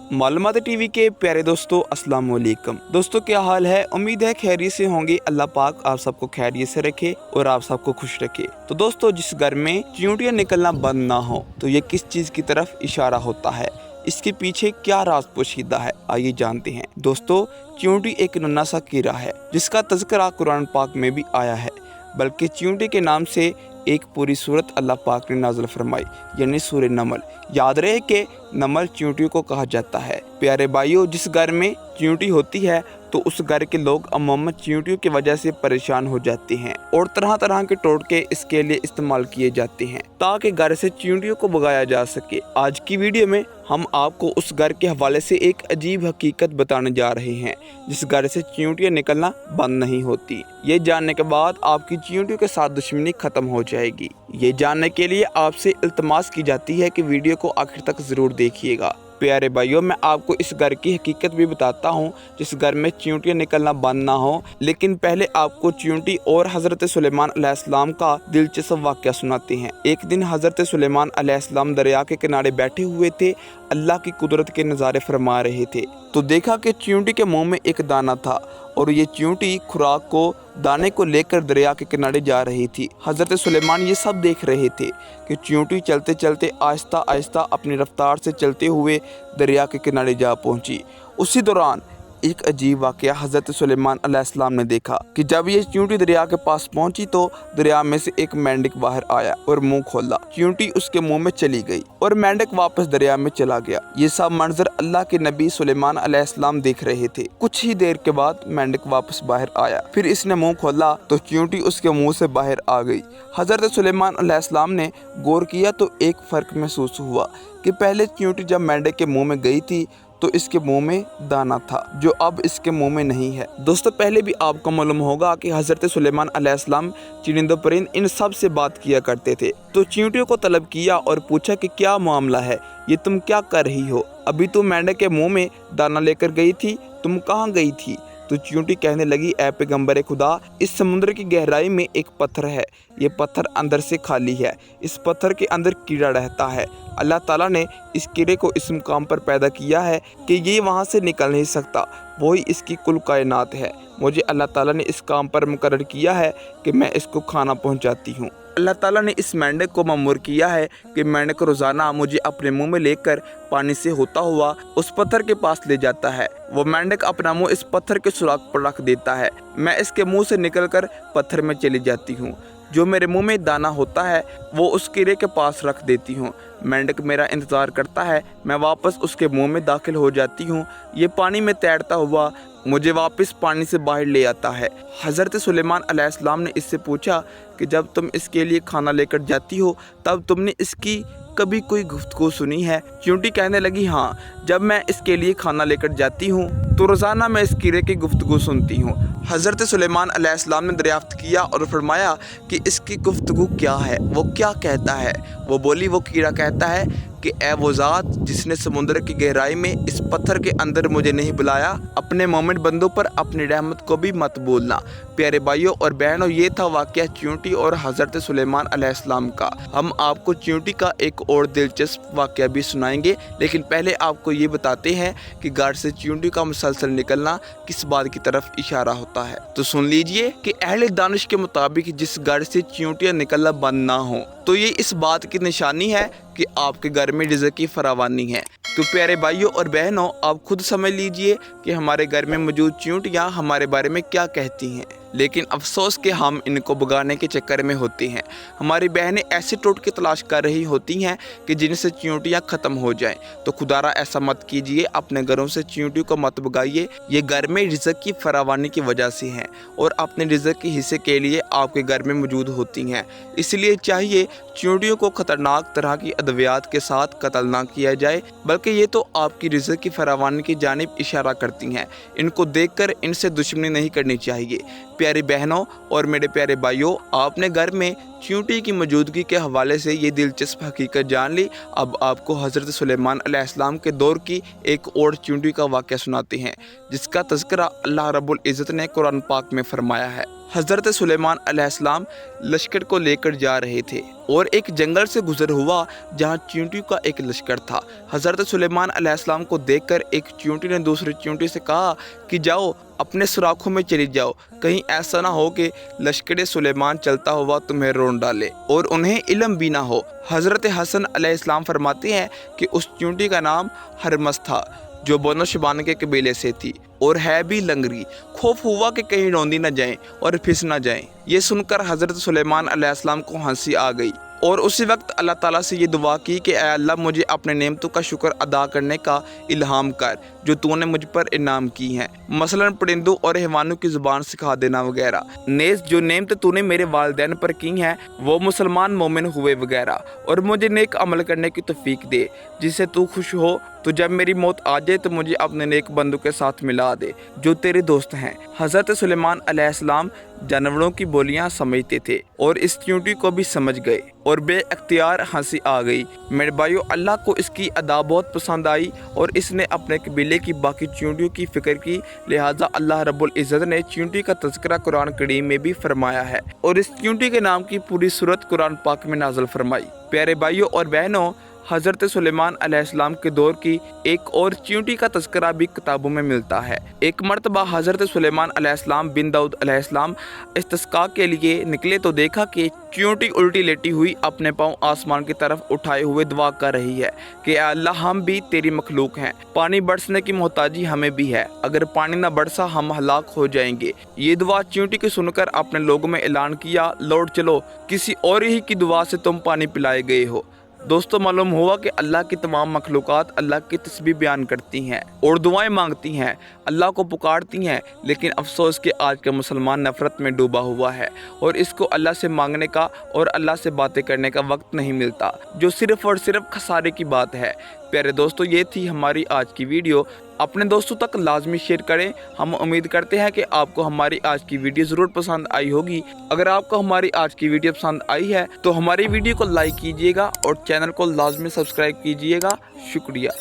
मालूमात टीवी के प्यारे दोस्तों, अस्सलाम वालेकुम। दोस्तों, क्या हाल है? उम्मीद है खैरियत से होंगे। अल्लाह पाक आप सबको खैरियत से रखे और आप सबको खुश रखे। तो दोस्तों, जिस घर में चींटियां निकलना बंद ना हो तो ये किस चीज की तरफ इशारा होता है, इसके पीछे क्या राज पोशीदा है, आइए जानते हैं। दोस्तों, चींटी एक नन्हा सा कीड़ा है जिसका तज़किरा कुरान पाक में भी आया है, बल्कि चींटी के नाम से एक पूरी सूरत अल्लाह पाक ने नाज़िल फरमाई, यानी सूरह नमल। याद रहे कि नमल चींटियों को कहा जाता है। प्यारे भाइयों, जिस घर में चींटी होती है तो उस घर के लोग अमूमन चींटियों की वजह से परेशान हो जाते हैं और तरह तरह के टोटके इसके लिए इस्तेमाल किए जाते हैं ताकि घर से चींटियों को भगाया जा सके। आज की वीडियो में हम आपको उस घर के हवाले से एक अजीब हकीकत बताने जा रहे हैं जिस घर से चींटियां निकलना बंद नहीं होती। ये जानने के बाद आपकी चींटियों के साथ दुश्मनी खत्म हो जाएगी। ये जानने के लिए आपसे इल्तमास की जाती है कि वीडियो को आखिर तक जरूर देखिएगा। प्यारे भाइयों, मैं आपको इस घर की हकीकत भी बताता हूँ जिस घर में चींटियां निकलना बंद ना हो। लेकिन पहले आपको चींटी और हज़रत सुलेमान अलैहिस्सलाम का दिलचस्प वाक़या सुनाते हैं। एक दिन हज़रत सुलेमान अलैहिस्सलाम दरिया के किनारे बैठे हुए थे, अल्लाह की कुदरत के नज़ारे फरमा रहे थे तो देखा कि चींटी के मुंह में एक दाना था और ये चींटी खुराक को दाने को लेकर दरिया के किनारे जा रही थी। हज़रत सुलेमान ये सब देख रहे थे कि चींटी चलते चलते आहिस्ता आहिस्ता अपनी रफ्तार से चलते हुए दरिया के किनारे जा पहुंची। उसी दौरान एक अजीब वाक़या हज़रत सुलेमान अलैहिस्सलाम ने देखा कि जब ये चींटी दरिया के पास पहुंची तो दरिया में से एक मेंढक बाहर आया और मुंह खोला। चींटी उसके मुंह में चली गई और मेंढक वापस दरिया में चला गया। ये सब मंजर अल्लाह के नबी सुलेमान अलैहिस्सलाम देख रहे थे। कुछ ही देर के बाद मेंढक वापस बाहर आया, फिर इसने मुंह खोला तो चींटी उसके मुंह से बाहर आ गई। हज़रत सुलेमान अलैहिस्सलाम ने गौर किया तो एक फ़र्क महसूस हुआ कि पहले चींटी जब मेंढक के मुंह में गई थी तो इसके मुंह में दाना था जो अब इसके मुंह में नहीं है। दोस्तों, पहले भी आपको मालूम होगा कि हज़रत सुलेमान अलैहिस्सलाम चुनिंदा परिंद इन सब से बात किया करते थे। तो चींटियों को तलब किया और पूछा कि क्या मामला है, ये तुम क्या कर रही हो? अभी तुम मेंढक के मुंह में दाना लेकर गई थी, तुम कहाँ गई थी? तो चींटी कहने लगी, ऐ पैगंबर खुदा, इस समुद्र की गहराई में एक पत्थर है, ये पत्थर अंदर से खाली है, इस पत्थर के अंदर कीड़ा रहता है। अल्लाह ताला ने इस कीड़े को इस मुकाम पर पैदा किया है कि ये वहाँ से निकल नहीं सकता, वही इसकी कुल कायनात है। मुझे अल्लाह ताला ने इस काम पर मुकर्रर किया है कि मैं इसको खाना पहुँचाती हूँ। अल्लाह ताला ने इस मेंढक को मामूर किया है कि मेंढक रोज़ाना मुझे अपने मुंह में लेकर पानी से होता हुआ उस पत्थर के पास ले जाता है। वो मेंढक अपना मुंह इस पत्थर के सुराख पर रख देता है, मैं इसके मुंह से निकलकर पत्थर में चली जाती हूँ। जो मेरे मुंह में दाना होता है वो उस कीड़े के पास रख देती हूँ। मेंढक मेरा इंतज़ार करता है, मैं वापस उसके मुंह में दाखिल हो जाती हूँ। ये पानी में तैरता हुआ मुझे वापस पानी से बाहर ले आता है। हज़रत सुलेमान अलैहिस्सलाम ने इससे पूछा कि जब तुम इसके लिए खाना लेकर जाती हो तब तुमने इसकी कभी कोई गुफ्तगू सुनी है? चींटी कहने लगी, हाँ, जब मैं इसके लिए खाना लेकर जाती हूँ तो रोज़ाना मैं इस कीड़े की गुफ्तगू सुनती हूँ। हज़रत सुलेमान अलैहिस्सलाम ने दरियाफ्त किया और फरमाया कि इसकी गुफ्तगू क्या है, वो क्या कहता है? वो बोली, वो कीड़ा कहता है कि ए वो ज़ात जिसने समुद्र की गहराई में इस पत्थर के अंदर मुझे नहीं बुलाया, अपने मोमिन बंदों पर अपनी रहमत को भी मत भूलना। प्यारे भाइयों और बहनों, ये था वाक़या चींटी और हज़रत सुलेमान अलैहिस्सलाम का। हम आपको चींटी का एक और दिलचस्प वाक़या भी सुनाएंगे, लेकिन पहले आपको ये बताते हैं कि घर से चींटी का मुसलसल निकलना किस बात की तरफ इशारा होता है। तो सुन लीजिए कि अहले दानिश के मुताबिक जिस घर से चींटियां निकलना बंद ना हो तो ये इस बात की निशानी है कि आपके घर में रिज़्क़ की फरावानी है। तो प्यारे भाइयों और बहनों, आप खुद समझ लीजिए कि हमारे घर में मौजूद चींटियां हमारे बारे में क्या कहती हैं। लेकिन अफसोस कि हम इनको भगाने के चक्कर में होते हैं। हमारी बहनें ऐसे टोटके तलाश कर रही होती हैं कि जिनसे चींटियां ख़त्म हो जाएं। तो खुदारा ऐसा मत कीजिए, अपने घरों से चींटियों को मत भगाइए। ये घर में रिज़्क़ की फरावानी की वजह से हैं और अपने रिज़्क़ के हिस्से के लिए आपके घर में मौजूद होती हैं। इसलिए चाहिए चींटियों को ख़तरनाक तरह की अद्वियात के साथ कत्ल ना किया जाए, बल्कि ये तो आपकी रिज़्क़ की फरावानी की जानिब इशारा करती हैं। इनको देखकर इनसे दुश्मनी नहीं करनी चाहिए। प्यारी बहनों और मेरे प्यारे भाइयों, आपने घर में चींटी की मौजूदगी के हवाले से ये दिलचस्प हकीकत जान ली। अब आपको हज़रत सुलेमान अलैहिस्सलाम के दौर की एक और चींटी का वाक़या सुनाते हैं जिसका तज़किरा अल्लाह रब्बुल इज़्ज़त ने कुरान पाक में फरमाया है। हज़रत सुलेमान अलैहिस्सलाम लश्कर को लेकर जा रहे थे और एक जंगल से गुजर हुआ जहां चींटियों का एक लश्कर था। हज़रत सुलेमान अलैहिस्सलाम को देखकर एक चींटी ने दूसरी चींटी से कहा कि जाओ अपने सुराखों में चली जाओ, कहीं ऐसा ना हो कि लश्कर सुलेमान चलता हुआ तुम्हें रोन डाले और उन्हें इल्म भी ना हो। हज़रत हसन अलैहिस्सलाम फरमाते हैं कि उस चींटी का नाम हरमस था जो बनो शबान के कबीले से थी और है भी लंगरी। खौफ हुआ कि कहीं रौंदी न जाएं और फिस न जाएं। ये सुनकर हज़रत सुलेमान अलैहिस्सलाम को हंसी आ गई और उसी वक्त अल्लाह ताला से ये दुआ की कि ऐ अल्लाह मुझे अपने नेमतों का शुक्र अदा करने का इल्हाम कर जो तूने मुझ पर इनाम की हैं, मसलन परिंदों और हैवानों की ज़ुबान सिखा देना वगैरह। नेज़ जो नेमत तूने मेरे वालिदैन पर की हैं वो मुसलमान मोमिन हुए वगैरह, और मुझे नेक अमल करने की तौफीक दे जिससे तू खुश हो। तो जब मेरी मौत आ जाए तो मुझे अपने नेक बंदों के साथ मिला दे जो तेरे दोस्त हैं। हज़रत सुलेमान अलैहिस्सलाम जानवरों की बोलियां समझते थे और इस चींटी को भी समझ गए और बेअख्तियार हंसी आ गई। मेरे भाइयों, अल्लाह को इसकी अदा बहुत पसंद आई और इसने अपने कबीले की बाकी चींटियों की फिक्र की, लिहाजा अल्लाह रब्बुल इज़्ज़त ने चींटी का तज़किरा कुरान करीम में भी फरमाया है और इस चींटी के नाम की पूरी सूरत कुरान पाक में नाज़िल फरमाई। प्यारे भाइयों और बहनों, हज़रत सुलेमान अलैहिस्सलाम के दौर की एक और चींटी का तज़किरा भी किताबों में मिलता है। एक मर्तबा हज़रत सुलेमान अलैहिस्सलाम बिन दाऊद अलैहिस्सलाम इस्तिस्का के लिए निकले तो देखा कि चींटी उल्टी लेटी हुई अपने पाँव आसमान की तरफ उठाए हुए दुआ कर रही है कि अल्लाह हम भी तेरी मखलूक हैं, पानी बरसने की मोहताजी हमें भी है, अगर पानी न बरसा हम हलाक हो जाएंगे। ये दुआ चींटी की सुनकर अपने लोगों में ऐलान किया, लौट चलो, किसी और ही की दुआ से तुम पानी पिलाए गए हो। दोस्तों, मालूम हुआ कि अल्लाह की तमाम मखलूक़ात अल्लाह की तस्बीह बयान करती हैं और दुआएं मांगती हैं, अल्लाह को पुकारती हैं, लेकिन अफसोस कि आज का मुसलमान नफ़रत में डूबा हुआ है और इसको अल्लाह से मांगने का और अल्लाह से बातें करने का वक्त नहीं मिलता, जो सिर्फ़ और सिर्फ खसारे की बात है। प्यारे दोस्तों, ये थी हमारी आज की वीडियो। अपने दोस्तों तक लाजमी शेयर करें। हम उम्मीद करते हैं कि आपको हमारी आज की वीडियो ज़रूर पसंद आई होगी। अगर आपको हमारी आज की वीडियो पसंद आई है तो हमारी वीडियो को लाइक कीजिएगा और चैनल को लाजमी सब्सक्राइब कीजिएगा। शुक्रिया।